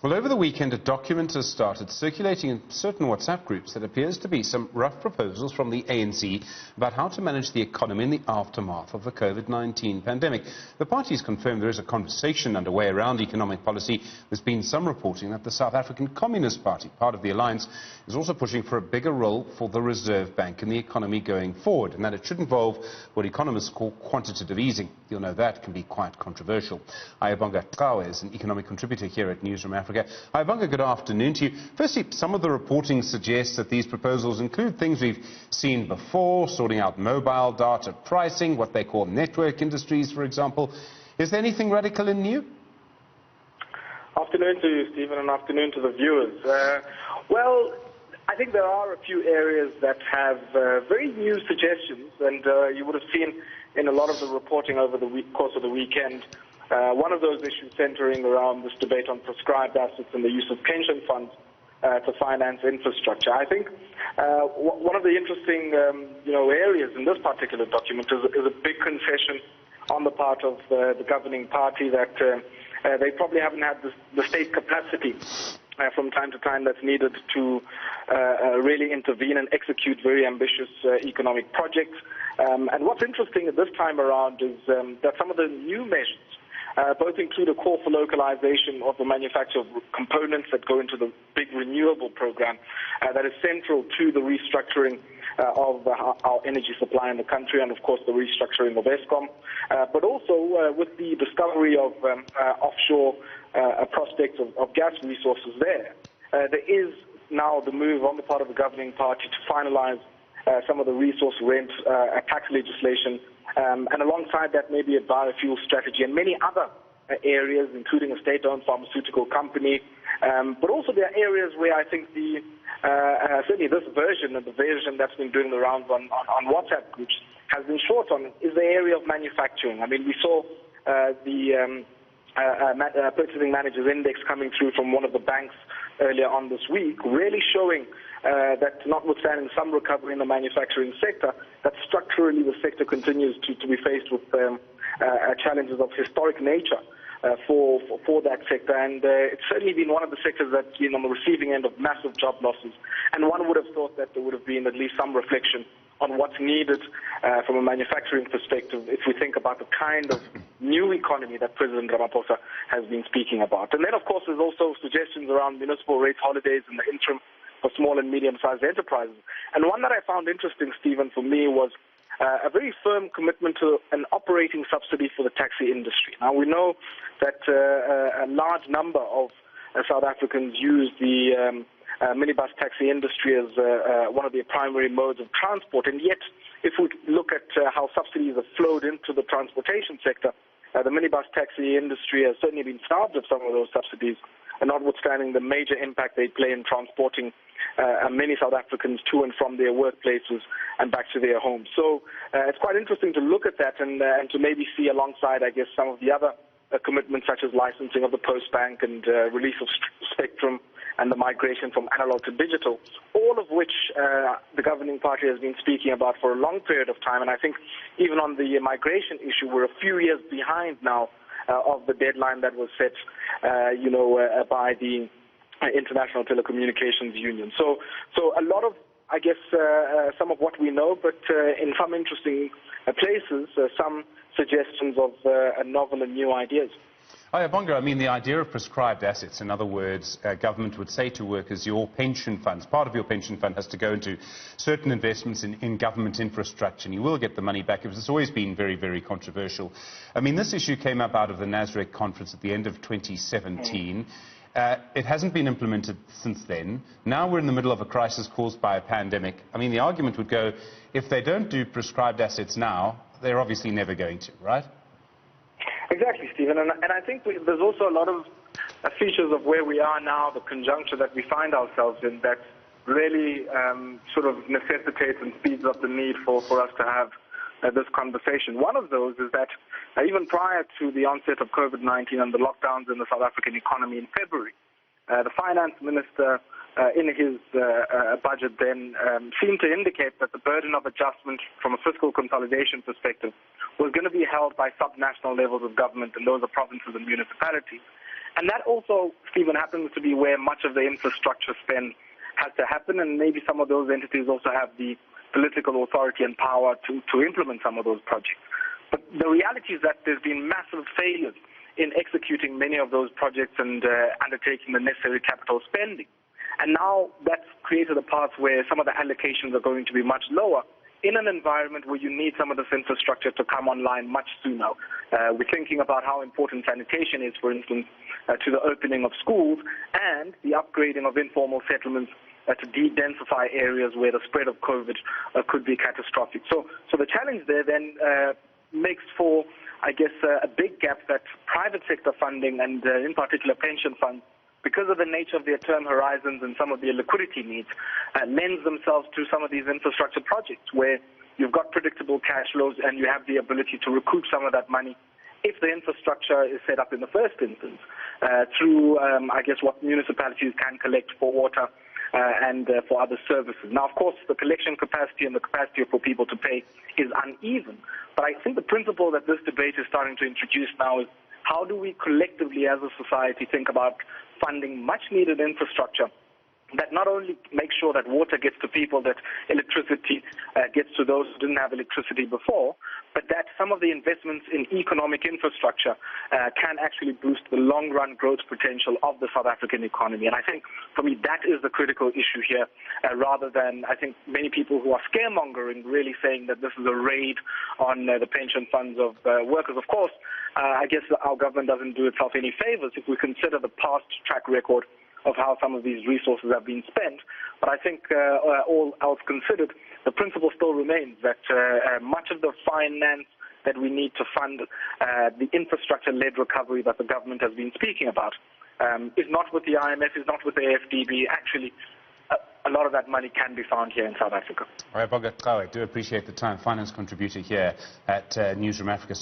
Well, over the weekend, a document has started circulating in certain WhatsApp groups that appears to be some rough proposals from the ANC about how to manage the economy in the aftermath of the COVID-19 pandemic. The parties confirmed there is a conversation underway around economic policy. There's been some reporting that the South African Communist Party, part of the alliance, is also pushing for a bigger role for the Reserve Bank in the economy going forward, and that it should involve what economists call quantitative easing. You'll know that can be quite controversial. Ayabonga Cawe is an economic contributor here at Newsroom Africa. Ayabonga, good afternoon to you. Firstly, some of the reporting suggests that these proposals include things we've seen before, sorting out mobile data pricing, what they call network industries, for example. Is there anything radical and new? Afternoon to you, Stephen, and afternoon to the viewers. Well, I think there are a few areas that have very new suggestions, and you would have seen in a lot of the reporting over the course of the weekend. One of those issues centering around this debate on prescribed assets and the use of pension funds to finance infrastructure. I think one of the interesting areas in this particular document is a big concession on the part of the governing party that they probably haven't had the state capacity from time to time that's needed to really intervene and execute very ambitious economic projects. And what's interesting at this time around is that some of the new measures both include a call for localization of the manufacture of components that go into the big renewable program that is central to the restructuring of our energy supply in the country, and of course the restructuring of Eskom, but also with the discovery of offshore prospects of gas resources there. There is now the move on the part of the governing party to finalize some of the resource rent tax legislation, and alongside that maybe a biofuel strategy and many other areas, including a state-owned pharmaceutical company. But also there are areas where I think certainly this version and the version that's been doing the rounds on WhatsApp groups has been short on is the area of manufacturing. I mean, we saw the Purchasing Managers Index coming through from one of the banks earlier on this week, really showing that notwithstanding some recovery in the manufacturing sector, that structurally the sector continues to be faced with challenges of historic nature for that sector. And it's certainly been one of the sectors that's been on the receiving end of massive job losses. And one would have thought that there would have been at least some reflection on what's needed from a manufacturing perspective if we think about the kind of new economy that President Ramaphosa has been speaking about. And then, of course, there's also suggestions around municipal rate holidays in the interim for small and medium-sized enterprises. And one that I found interesting, Stephen, for me was a very firm commitment to an operating subsidy for the taxi industry. Now, we know that a large number of South Africans use the minibus taxi industry as one of their primary modes of transport, and yet if we look at how subsidies have flowed into the transportation sector, the minibus taxi industry has certainly been starved of some of those subsidies, and notwithstanding the major impact they play in transporting many South Africans to and from their workplaces and back to their homes. So it's quite interesting to look at that and to maybe see alongside, I guess, some of the other commitments such as licensing of the Post Bank and release of spectrum and the migration from analog to digital, all of which the governing party has been speaking about for a long period of time. And I think even on the migration issue, we're a few years behind now of the deadline that was set, by the International Telecommunications Union. So a lot of, I guess, some of what we know, but in some interesting places, some suggestions of novel and new ideas. Ayabonga, I mean, the idea of prescribed assets, in other words, government would say to workers, your pension funds, part of your pension fund has to go into certain investments in government infrastructure, and you will get the money back. It's always been very, very controversial. I mean, this issue came up out of the Nasrec conference at the end of 2017. It hasn't been implemented since then. Now we're in the middle of a crisis caused by a pandemic. I mean, the argument would go, if they don't do prescribed assets now, they're obviously never going to, right? Exactly, Stephen. And I think there's also a lot of features of where we are now, the conjuncture that we find ourselves in, that really sort of necessitates and speeds up the need for us to have this conversation. One of those is that even prior to the onset of COVID-19 and the lockdowns in the South African economy in February, the finance minister in his budget then seemed to indicate that the burden of adjustment from a fiscal consolidation perspective was going to be held by subnational levels of government, and those are provinces and municipalities. And that also, Stephen, happens to be where much of the infrastructure spend has to happen, and maybe some of those entities also have the political authority and power to implement some of those projects. But the reality is that there's been massive failures in executing many of those projects and undertaking the necessary capital spending. And now that's created a path where some of the allocations are going to be much lower in an environment where you need some of this infrastructure to come online much sooner. We're thinking about how important sanitation is, for instance, to the opening of schools and the upgrading of informal settlements to de-densify areas where the spread of COVID could be catastrophic. So the challenge there then makes for, I guess, a big gap that private sector funding and in particular pension funds, because of the nature of their term horizons and some of their liquidity needs, lends themselves to some of these infrastructure projects where you've got predictable cash flows and you have the ability to recoup some of that money if the infrastructure is set up in the first instance through, I guess, what municipalities can collect for water and for other services. Now, of course, the collection capacity and the capacity for people to pay is uneven. But I think the principle that this debate is starting to introduce now is how do we collectively as a society think about funding much-needed infrastructure that not only makes sure that water gets to people, that electricity gets to those who didn't have electricity before, but that some of the investments in economic infrastructure can actually boost the long-run growth potential of the South African economy. And I think, for me, that is the critical issue here, rather than, I think, many people who are scaremongering really saying that this is a raid on the pension funds of workers. Of course, I guess our government doesn't do itself any favors if we consider the past track record of how some of these resources have been spent. But I think all else considered, the principle still remains that much of the finance that we need to fund the infrastructure-led recovery that the government has been speaking about is not with the IMF, is not with the AFDB. Actually, a lot of that money can be found here in South Africa. Ayabonga, Cawe, do appreciate the time. Finance contributor here at Newsroom Africa.